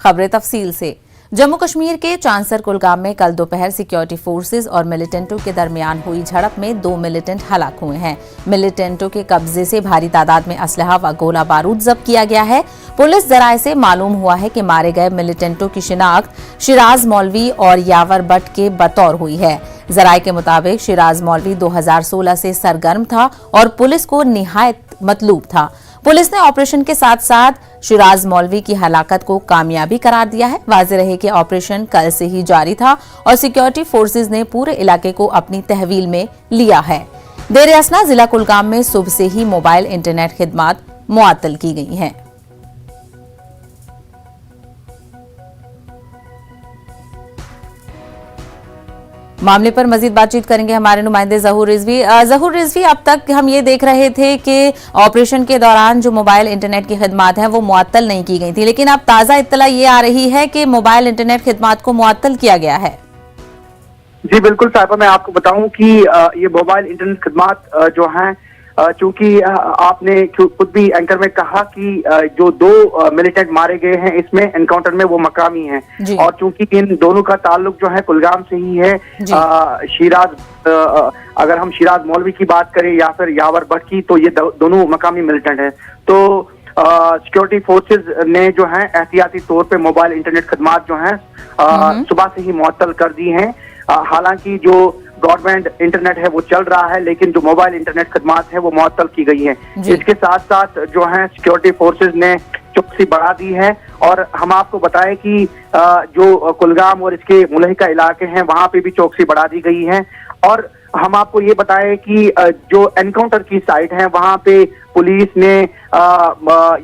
खबरें तफसील से। जम्मू कश्मीर के चांसर कुलगाम में कल दोपहर सिक्योरिटी फोर्सेज और मिलिटेंटों के दरमियान हुई झड़प में 2 मिलिटेंट हलाक हुए हैं। मिलिटेंटों के कब्जे से भारी तादाद में असलहा व गोला बारूद जब्त किया गया है। पुलिस जराये से मालूम हुआ है कि मारे गए मिलिटेंटों की शिनाख्त शिराज मौलवी और यावर बट के बतौर हुई है। जराये के मुताबिक शिराज मौलवी 2016 से सरगर्म था और पुलिस को निहायत मतलूब था। पुलिस ने ऑपरेशन के साथ साथ शिराज मौलवी की हलाकत को कामयाबी करार दिया है। वाज़ेह रहे कि ऑपरेशन कल से ही जारी था और सिक्योरिटी फोर्सेज ने पूरे इलाके को अपनी तहवील में लिया है। देर असना जिला कुलगाम में सुबह से ही मोबाइल इंटरनेट खिदमात मुअत्तल की गई हैं। मामले पर मजीद बातचीत करेंगे हमारे नुमाइंदे ज़हूर रिजवी। ज़हूर रिजवी, अब तक हम ये देख रहे थे कि ऑपरेशन के दौरान जो मोबाइल इंटरनेट की खिदमात हैं वो मुअत्तल नहीं की गई थी, लेकिन अब ताज़ा इत्तला ये आ रही है कि मोबाइल इंटरनेट खिदमात को मुअत्तल किया गया है। जी बिल्कुल साहिबा, मैं आपको बताऊं कि ये मोबाइल इंटरनेट खिदमात जो हैं, चूंकि आपने खुद भी एंकर में कहा कि जो 2 मिलिटेंट मारे गए हैं इसमें एनकाउंटर में वो मकामी हैं और चूंकि इन दोनों का ताल्लुक जो है कुलगाम से ही है। अगर हम शिराज मौलवी की बात करें या फिर यावर भट्ट की, तो ये दोनों मकामी मिलिटेंट हैं। तो सिक्योरिटी फोर्सेज ने जो है एहतियाती तौर पे मोबाइल इंटरनेट खिदमात जो है सुबह से ही मुअत्तल कर दी हैं। हालांकि जो ब्रॉडबैंड इंटरनेट है वो चल रहा है, लेकिन जो मोबाइल इंटरनेट खिदमात है वो मुअत्तल की गई है। इसके साथ साथ जो है सिक्योरिटी फोर्सेज ने चौकसी बढ़ा दी है और हम आपको बताएं कि जो कुलगाम और इसके मुलहिका इलाके हैं वहां पे भी चौकसी बढ़ा दी गई है। और हम आपको ये बताएं कि जो एनकाउंटर की साइट है वहां पे पुलिस ने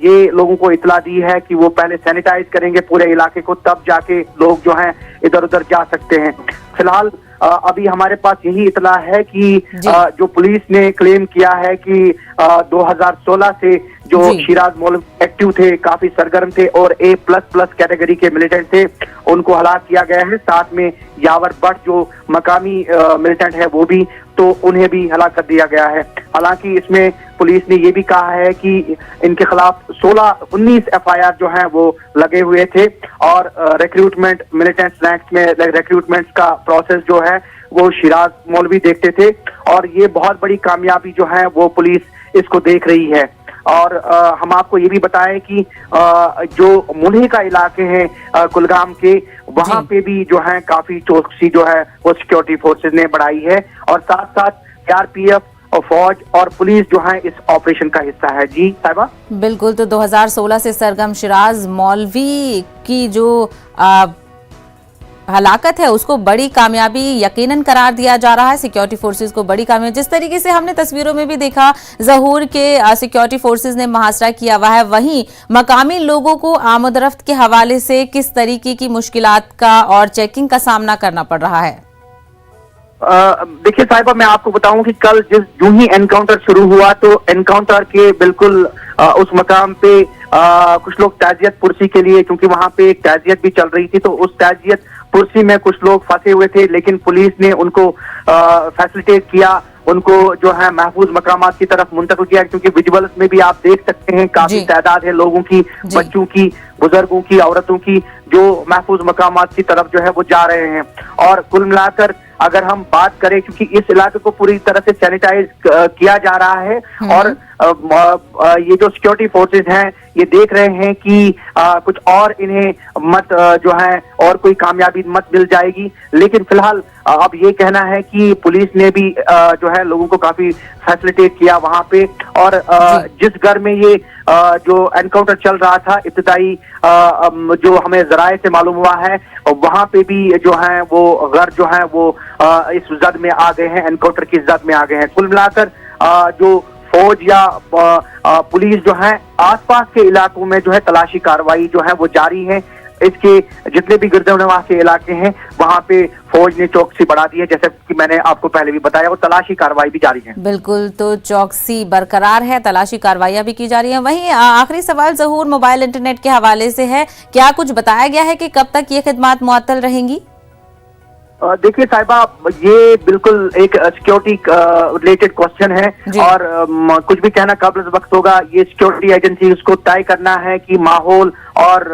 ये लोगों को इतला दी है कि वो पहले सैनिटाइज करेंगे पूरे इलाके को, तब जाके लोग जो हैं इधर उधर जा सकते हैं। फिलहाल अभी हमारे पास यही इतला है कि जो पुलिस ने क्लेम किया है कि 2016 से जो शिराज मौलवी एक्टिव थे, काफी सरगर्म थे और A++ कैटेगरी के मिलिटेंट थे, उनको हलाक किया गया है। साथ में यावर बट जो मकामी मिलिटेंट है वो भी, तो उन्हें भी हलाक कर दिया गया है। हालांकि इसमें पुलिस ने ये भी कहा है कि इनके खिलाफ 19 FIR जो हैं वो लगे हुए थे और रिक्रूटमेंट मिलिटेंट्स रैंक्स में रिक्रूटमेंट का प्रोसेस जो है वो शिराज मौलवी देखते थे और ये बहुत बड़ी कामयाबी जो है वो पुलिस इसको देख रही है। और हम आपको ये भी बताएं कि जो मुलहिका इलाके हैं कुलगाम के, वहां पे भी जो है काफी चौकसी जो है वो सिक्योरिटी फोर्सेज ने बढ़ाई है और साथ साथ CRPF और फौज और पुलिस जो है इस ऑपरेशन का हिस्सा है। जी साहिबा, बिल्कुल। तो 2016 से सरगर्म शिराज मौलवी की जो हलाकत है उसको बड़ी कामयाबी यकीनन करार दिया जा रहा है। सिक्योरिटी फोर्सेज को बड़ी कामयाबी, जिस तरीके से हमने तस्वीरों में भी देखा ज़हूर के सिक्योरिटी फोर्सेज ने मुहासरा किया हुआ है, वहीं मकामी लोगों को आमदरफ्त के हवाले से किस तरीके की मुश्किलात का और चेकिंग का सामना करना पड़ रहा है? देखिए साहिबा, मैं आपको बताऊं कि कल यूं ही एनकाउंटर शुरू हुआ तो एनकाउंटर के बिल्कुल उस मकाम पे कुछ लोग ताजियत पुरसी के लिए, क्योंकि वहां पे एक ताजियत भी चल रही थी, तो उस ताजियत पुरसी में कुछ लोग फंसे हुए थे, लेकिन पुलिस ने उनको फैसिलिटेट किया, उनको जो है महफूज मकामात की तरफ मुंतकिल किया। क्योंकि विजुअल्स में भी आप देख सकते हैं काफी तादाद है लोगों की, बच्चों की, बुजुर्गों की, औरतों की, जो महफूज मकामात की तरफ जो है वो जा रहे हैं। और कुल मिलाकर अगर हम बात करें, क्योंकि इस इलाके को पूरी तरह से सैनिटाइज किया जा रहा है और ये जो सिक्योरिटी फोर्सेज हैं ये देख रहे हैं कि कुछ और इन्हें मत जो है और कोई कामयाबी मत मिल जाएगी। लेकिन फिलहाल अब ये कहना है कि पुलिस ने भी जो है लोगों को काफी फैसिलिटेट किया वहां पे। और जिस घर में ये जो एनकाउंटर चल रहा था, इब्तिदाई जो हमें जराये से मालूम हुआ है, वहां पे भी जो है वो घर जो है वो इस जद में आ गए हैं, एनकाउंटर की जद में आ गए हैं। कुल मिलाकर जो फौज या पुलिस जो है आसपास के इलाकों में जो है तलाशी कार्रवाई जो है वो जारी है। इसके जितने भी गिरदनवाह के इलाके हैं वहां पे फौज ने चौकसी बढ़ा दी है, जैसे कि मैंने आपको पहले भी बताया, वो तलाशी कार्रवाई भी जारी है। बिल्कुल, तो चौकसी बरकरार है, तलाशी कार्रवाइयां भी की जा रही हैं। वहीं आखिरी सवाल ज़हूर मोबाइल इंटरनेट के हवाले से है, क्या कुछ बताया गया है कि कब तक ये खिदमात मुअत्तल रहेंगी? देखिए साहिबा, ये बिल्कुल एक सिक्योरिटी रिलेटेड क्वेश्चन है और कुछ भी कहना काबिल वक्त होगा। ये सिक्योरिटी एजेंसी उसको तय करना है कि माहौल और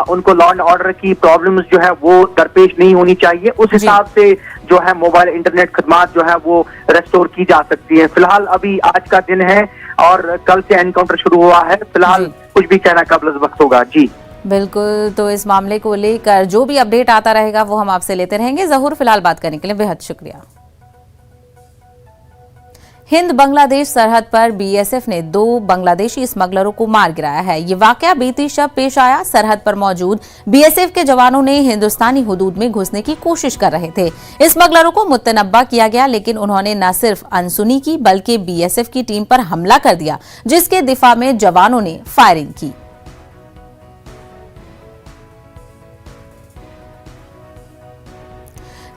उनको लॉ एंड ऑर्डर की प्रॉब्लम्स जो है वो दरपेश नहीं होनी चाहिए। उस हिसाब से जो है मोबाइल इंटरनेट खदमात जो है वो रेस्टोर की जा सकती है। फिलहाल अभी आज का दिन है और कल से एनकाउंटर शुरू हुआ है। फिलहाल कुछ भी कहना काबिल वक्त होगा। जी बिल्कुल, तो इस मामले को लेकर जो भी अपडेट आता रहेगा वो हम आपसे लेते रहेंगे। जहूर, फिलहाल बात करने के लिए बेहद शुक्रिया। हिंद बांग्लादेश सरहद पर बीएसएफ ने 2 बांग्लादेशी स्मगलरों को मार गिराया है। ये वाकया बीती शब पेश आया। सरहद पर मौजूद बीएसएफ के जवानों ने हिंदुस्तानी हुदूद में घुसने की कोशिश कर रहे थे। स्मगलरों को मुतनब्बा किया गया, लेकिन उन्होंने न सिर्फ अनसुनी की बल्कि बीएसएफ की टीम पर हमला कर दिया, जिसके दिफा में जवानों ने फायरिंग की।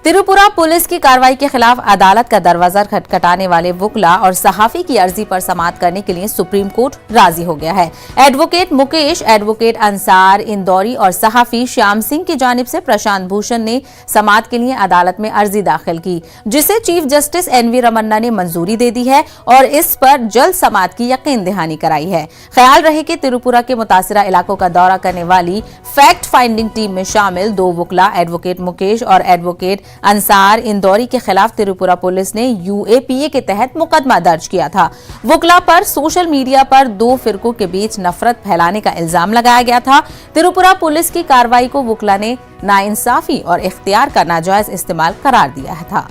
त्रिपुरा पुलिस की कार्रवाई के खिलाफ अदालत का दरवाजा खटखटाने वाले वुकला और सहाफी की अर्जी पर समाअत करने के लिए सुप्रीम कोर्ट राजी हो गया है। एडवोकेट मुकेश, एडवोकेट अंसार इंदौरी और सहाफी श्याम सिंह की जानिब से प्रशांत भूषण ने समाअत के लिए अदालत में अर्जी दाखिल की, जिसे चीफ जस्टिस एनवी रमन्ना ने मंजूरी दे दी है और इस पर जल्द समाअत की यकीन दहानी कराई है। ख्याल रहे कि त्रिपुरा के मुतासिरा इलाकों का दौरा करने वाली फैक्ट फाइंडिंग टीम में शामिल 2 वुकला, एडवोकेट मुकेश और एडवोकेट अंसार इंदौरी के खिलाफ त्रिपुरा पुलिस ने यूएपीए के तहत मुकदमा दर्ज किया था। वुकला पर सोशल मीडिया पर 2 फिरकों के बीच नफरत फैलाने का इल्जाम लगाया गया था। त्रिपुरा पुलिस की कार्रवाई को वुकला ने नाइंसाफी और इख्तियार का नाजायज इस्तेमाल करार दिया था।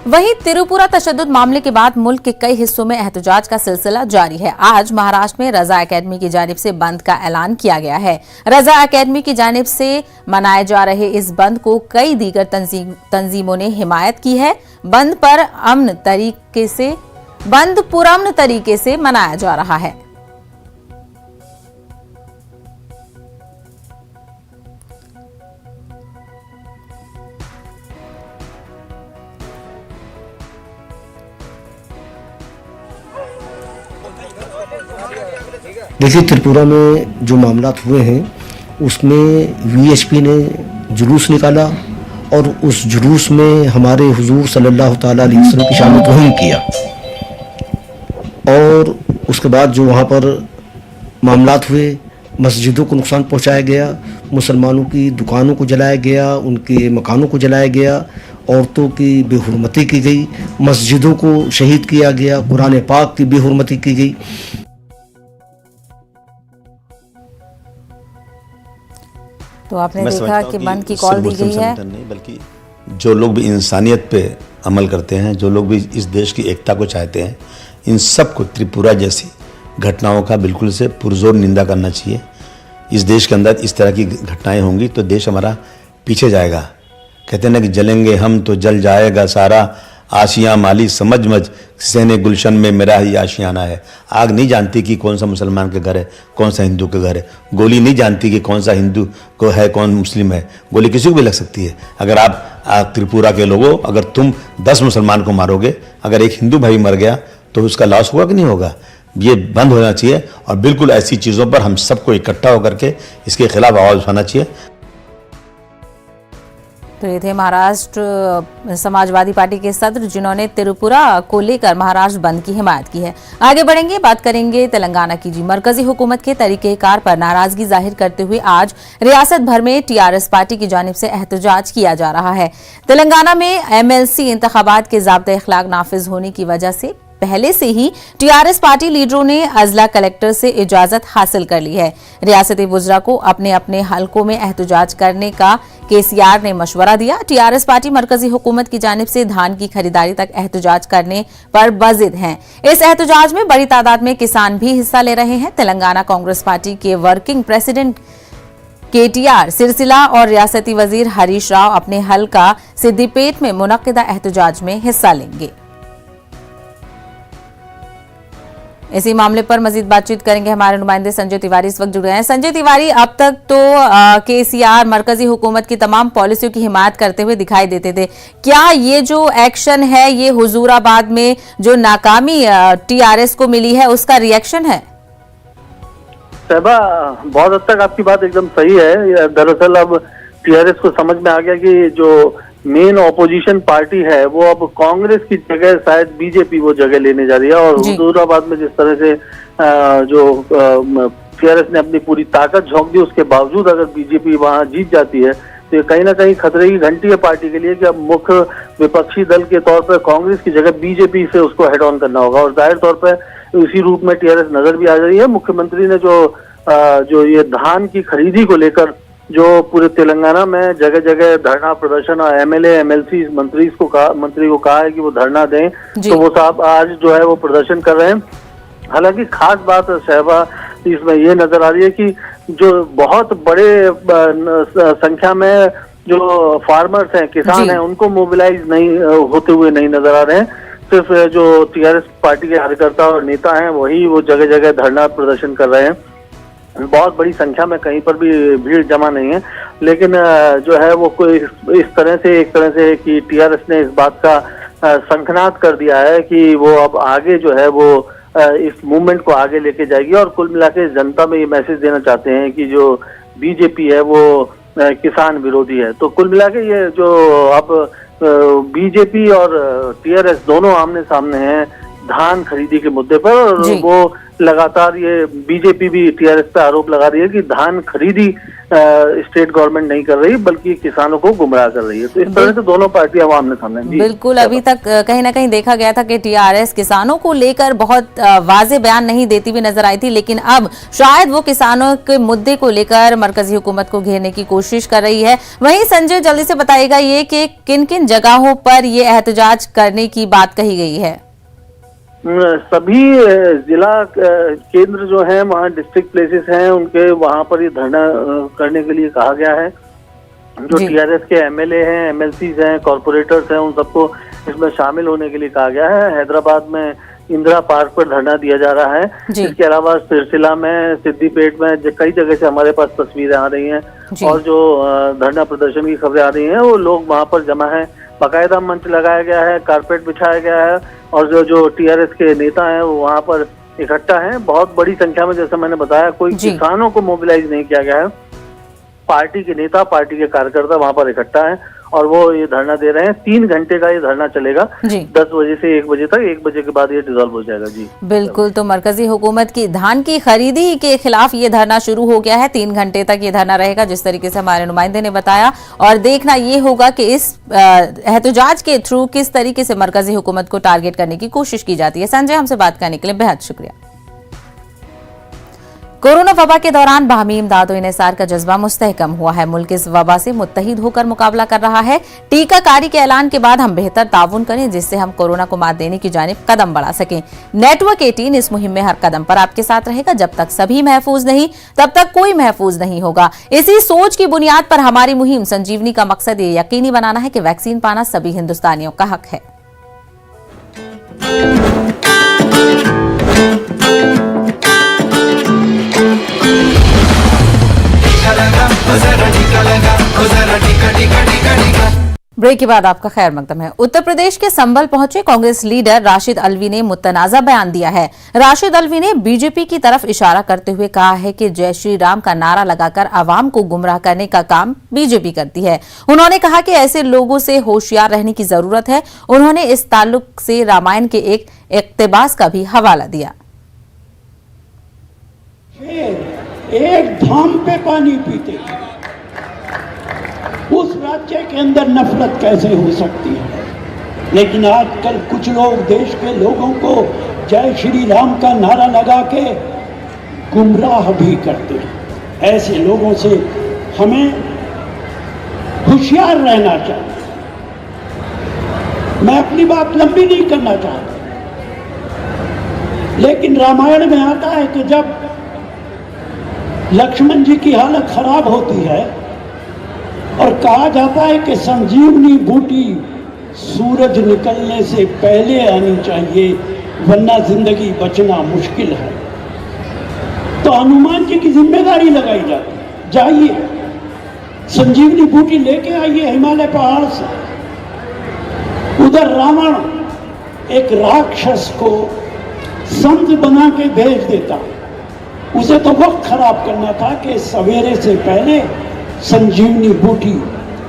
वहीं त्रिपुरा तशद्दुद मामले के बाद मुल्क के कई हिस्सों में एहतजाज का सिलसिला जारी है। आज महाराष्ट्र में रजा एकेडमी की जानिब से बंद का ऐलान किया गया है। रजा एकेडमी की जानिब से मनाए जा रहे इस बंद को कई दीगर तंजीमों ने हिमायत की है। बंद पुरअमन तरीके से मनाया जा रहा है। देखिए, त्रिपुरा में जो मामलात हुए हैं उसमें वीएचपी ने जुलूस निकाला और उस जुलूस में हमारे हुजूर सल्लल्लाहु ताला अलैहि वसल्लम की शान तौहीन किया और उसके बाद जो वहाँ पर मामलात हुए, मस्जिदों को नुकसान पहुँचाया गया, मुसलमानों की दुकानों को जलाया गया, उनके मकानों को जलाया गया, औरतों की बेहुरमती की गई, मस्जिदों को शहीद किया गया, कुरान पाक की बेहुरमती की गई। तो आपने देखा कि बंद की कॉल दी गई है। नहीं, बल्कि जो लोग भी इंसानियत पे अमल करते हैं, जो लोग भी इस देश की एकता को चाहते हैं, इन सब को त्रिपुरा जैसी घटनाओं का बिल्कुल से पुरजोर निंदा करना चाहिए। इस देश के अंदर इस तरह की घटनाएं होंगी तो देश हमारा पीछे जाएगा। कहते हैं ना कि जलेंगे हम तो जल जाएगा सारा, आशियाँ माली समझ सहने गुलशन में मेरा ही आशियाना है। आग नहीं जानती कि कौन सा मुसलमान के घर है, कौन सा हिंदू के घर है। गोली नहीं जानती कि कौन सा हिंदू को है, कौन मुस्लिम है। गोली किसी को भी लग सकती है। अगर आप त्रिपुरा के लोगों, अगर तुम 10 मुसलमान को मारोगे, अगर एक हिंदू भाई मर गया तो उसका लॉस होगा कि नहीं होगा। ये बंद होना चाहिए और बिल्कुल ऐसी चीज़ों पर हम सबको इकट्ठा होकर के इसके खिलाफ आवाज़ उठाना चाहिए। तो ये थे महाराष्ट्र समाजवादी पार्टी के सदर, जिन्होंने त्रिपुरा को लेकर महाराष्ट्र बंद की हिमायत की है। आगे बढ़ेंगे, बात करेंगे तेलंगाना की। मरकजी हुकूमत के तरीकेकार पर नाराजगी जाहिर करते हुए आज रियासत भर में टीआरएस पार्टी की जानिब से एहतजाज किया जा रहा है। तेलंगाना में एमएलसी इंतखाबात के ज़ाब्ते इखलाक नाफिज होने की वजह से पहले से ही टीआरएस पार्टी लीडरों ने अजला कलेक्टर से इजाजत हासिल कर ली है। रियासती वुज़रा को अपने अपने हलकों में एहतजाज करने का केसीआर ने मशवरा दिया। टीआरएस पार्टी मरकजी हुकूमत की जानिब से धान की खरीदारी तक एहतजाज करने पर बजिद हैं। इस एहतजाज में बड़ी तादाद में किसान भी हिस्सा ले रहे हैं। तेलंगाना कांग्रेस पार्टी के वर्किंग प्रेसिडेंट केटीआर सिरसिला और रियासती वजीर हरीश राव अपने हलका सिद्दीपेट में मुनक्किदा एहतजाज में हिस्सा लेंगे। इसी मामले पर मजीद बातचीत करेंगे। हमारे नुमाइंदे संजय तिवारी इस वक्त जुड़ गए हैं। संजय तिवारी, अब तक तो केसीआर मरकजी हुकूमत की तमाम पॉलिसियों की हिमायत करते हुए दिखाई देते थे। क्या ये जो एक्शन है, ये हुजूराबाद में जो नाकामी टीआरएस को मिली है, उसका रिएक्शन है? साहिबा, बहुत हद तक आपकी बात एकदम सही है। दरअसल अब टीआरएस को समझ में आ गया कि जो मेन ऑपोजिशन पार्टी है वो अब कांग्रेस की जगह शायद बीजेपी वो जगह लेने जा रही है। और हुजूराबाद में जिस तरह से जो टीआरएस ने अपनी पूरी ताकत झोंक दी, उसके बावजूद अगर बीजेपी वहां जीत जाती है तो ये कहीं ना कहीं खतरे की घंटी है पार्टी के लिए कि अब मुख्य विपक्षी दल के तौर पर कांग्रेस की जगह बीजेपी से उसको हेड ऑन करना होगा। और जाहिर तौर पर इसी रूप में टीआरएस नजर भी आ रही है। मुख्यमंत्री ने जो ये धान की खरीदी को लेकर जो पूरे तेलंगाना में जगह जगह धरना प्रदर्शन और एमएलए एमएलसी मंत्री को कहा है कि वो धरना दें, तो वो साहब आज जो है वो प्रदर्शन कर रहे हैं। हालांकि खास बात शहबा इसमें ये नजर आ रही है कि जो बहुत बड़े संख्या में जो फार्मर्स हैं, किसान हैं, उनको मोबिलाइज नहीं होते हुए नहीं नजर आ रहे हैं। सिर्फ जो टीआरएस पार्टी के कार्यकर्ता और नेता हैं वही वो जगह जगह धरना प्रदर्शन कर रहे हैं। बहुत बड़ी संख्या में कहीं पर भी भीड़ जमा नहीं है, लेकिन जो है वो कोई एक तरह से कि टीआरएस ने इस बात का शंखनाद कर दिया है कि वो अब आगे जो है वो इस मूवमेंट को आगे लेके जाएगी। और कुल मिला के जनता में ये मैसेज देना चाहते हैं कि जो बीजेपी है वो किसान विरोधी है। तो कुल मिला के ये जो अब बीजेपी और टीआरएस दोनों आमने सामने हैं धान खरीदी के मुद्दे पर। और वो लगातार ये बीजेपी भी टीआरएस पे आरोप लगा रही है कि धान खरीदी स्टेट गवर्नमेंट नहीं कर रही बल्कि किसानों को गुमराह कर रही है। तो इस तरह से दोनों पार्टियां आमने सामने। बिल्कुल, अभी तक कहीं ना कहीं देखा गया था कि टीआरएस किसानों को लेकर बहुत वाजे बयान नहीं देती हुई नजर आई थी, लेकिन अब शायद वो किसानों के मुद्दे को लेकर मरकजी हुकूमत को घेरने की कोशिश कर रही है। वहीं संजय जल्दी से बताएगा ये कि किन किन जगहों पर ये एहतजाज करने की बात कही गई है। सभी जिला केंद्र जो है वहाँ डिस्ट्रिक्ट प्लेसेस हैं उनके वहाँ पर ये धरना करने के लिए कहा गया है। जो टीआरएस के एमएलए हैं, एमएलसीज हैं, कॉर्पोरेटर्स हैं, उन सबको इसमें शामिल होने के लिए कहा गया है। हैदराबाद में इंदिरा पार्क पर धरना दिया जा रहा है। इसके अलावा सिरसिला में, सिद्दीपेट में कई जगह से हमारे पास तस्वीरें आ रही हैं और जो धरना प्रदर्शन की खबरें आ रही हैं वो लोग वहाँ पर जमा है। बाकायदा मंच लगाया गया है, कारपेट बिछाया गया है और जो टीआरएस के नेता हैं वो वहाँ पर इकट्ठा हैं बहुत बड़ी संख्या में। जैसे मैंने बताया, कोई किसानों को मोबिलाइज नहीं किया गया है, पार्टी के नेता, पार्टी के कार्यकर्ता वहाँ पर इकट्ठा हैं और वो ये धरना दे रहे हैं। 3 घंटे का ये धरना चलेगा, 10 बजे से 1 बजे तक। 1 बजे के बाद ये डिसॉल्व हो जाएगा। जी बिल्कुल, तो मरकजी हुकूमत की धान की खरीदी के खिलाफ ये धरना शुरू हो गया है। 3 घंटे तक ये धरना रहेगा, जिस तरीके से हमारे नुमाइंदे ने बताया। और देखना ये होगा कि इस एहतजाज के थ्रू किस तरीके से मरकजी हुकूमत को टारगेट करने की कोशिश की जाती है। संजय, हमसे बात करने के लिए बेहद शुक्रिया। कोरोना वबा के दौरान बाहमी इमदाद और इन्हिसार का जज्बा मुस्तहकम हुआ है। मुल्क इस वबा से मुत्तहिद होकर मुकाबला कर रहा है। टीकाकारी के ऐलान के बाद हम बेहतर ताउन करें जिससे हम कोरोना को मात देने की जानिब कदम बढ़ा सकें। नेटवर्क 18 इस मुहिम में हर कदम पर आपके साथ रहेगा। जब तक सभी महफूज नहीं तब तक कोई महफूज नहीं होगा। इसी सोच की बुनियाद पर हमारी मुहिम संजीवनी का मकसद ये यकीनी बनाना है कि वैक्सीन पाना सभी हिंदुस्तानियों का हक है। ब्रेक के बाद आपका खैर मकदम है। उत्तर प्रदेश के संभल पहुंचे कांग्रेस लीडर राशिद अल्वी ने मुतनाज़ा बयान दिया है। राशिद अल्वी ने बीजेपी की तरफ इशारा करते हुए कहा है कि जय श्री राम का नारा लगाकर आवाम को गुमराह करने का काम बीजेपी करती है। उन्होंने कहा कि ऐसे लोगों से होशियार रहने की जरूरत है। उन्होंने इस ताल्लुक से रामायण के एक इक्तिबास का भी हवाला दिया। एक धाम पे पानी पीते, उस राज्य के अंदर नफरत कैसे हो सकती है? लेकिन आजकल कुछ लोग देश के लोगों को जय श्री राम का नारा लगा के गुमराह भी करते हैं। ऐसे लोगों से हमें होशियार रहना चाहिए। मैं अपनी बात लंबी नहीं करना चाहता, लेकिन रामायण में आता है कि जब लक्ष्मण जी की हालत खराब होती है और कहा जाता है कि संजीवनी बूटी सूरज निकलने से पहले आनी चाहिए वरना जिंदगी बचना मुश्किल है, तो हनुमान जी की जिम्मेदारी लगाई जाती है, जाइए संजीवनी बूटी लेके आइए हिमालय पहाड़ से। उधर रावण एक राक्षस को संत बना के भेज देता, उसे तो वक्त खराब करना था कि सवेरे से पहले संजीवनी बूटी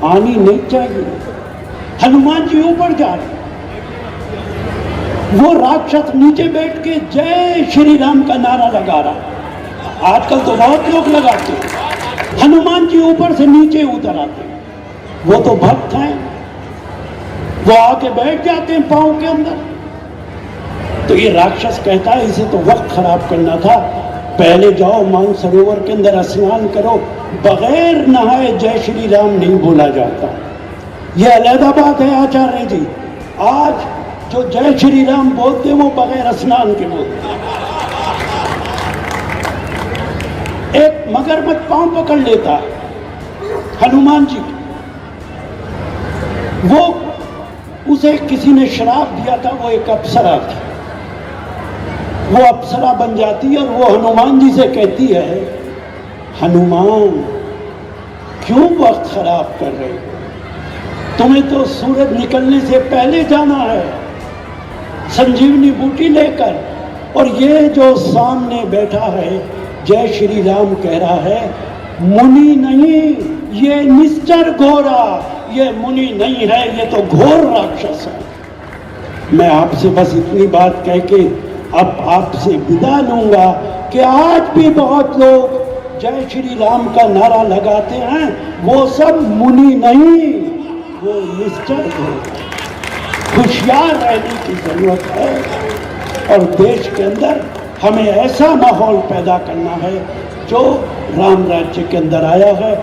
आनी नहीं चाहिए। हनुमान जी ऊपर जा रहे, वो राक्षस नीचे बैठ के जय श्री राम का नारा लगा रहा। आजकल तो बहुत लोग लगाते हैं, हनुमान जी ऊपर से नीचे उतर आते, वो तो भक्त हैं, वो आके बैठ जाते हैं पांव के अंदर। तो ये राक्षस कहता है इसे तो वक्त खराब करना था, पहले जाओ मानसरोवर के अंदर स्नान करो, बगैर नहाए जय श्री राम नहीं बोला जाता। ये अलहदा बात है आचार्य जी, आज जो जय श्री राम बोलते वो बगैर स्नान के बोलते। एक मगरमच्छ पांव पकड़ लेता हनुमान जी, वो उसे किसी ने श्राप दिया था, वो एक अप्सरा थी, वो अप्सरा बन जाती है और वो हनुमान जी से कहती है, हनुमान क्यों वक्त खराब कर रहे हो, तुम्हें तो सूरज निकलने से पहले जाना है संजीवनी बूटी लेकर। और ये जो सामने बैठा है जय श्री राम कह रहा है, मुनि नहीं, ये निश्चर घोरा, ये मुनि नहीं है, ये तो घोर राक्षस है। मैं आपसे बस इतनी बात कह के अब आपसे विदा लूंगा कि आज भी बहुत लोग जय श्री राम का नारा लगाते हैं, वो सब मुनि नहीं, वो निश्चर घोर। होशियार रहने की जरूरत है और देश के अंदर हमें ऐसा माहौल पैदा करना है जो राम राज्य के अंदर आया है।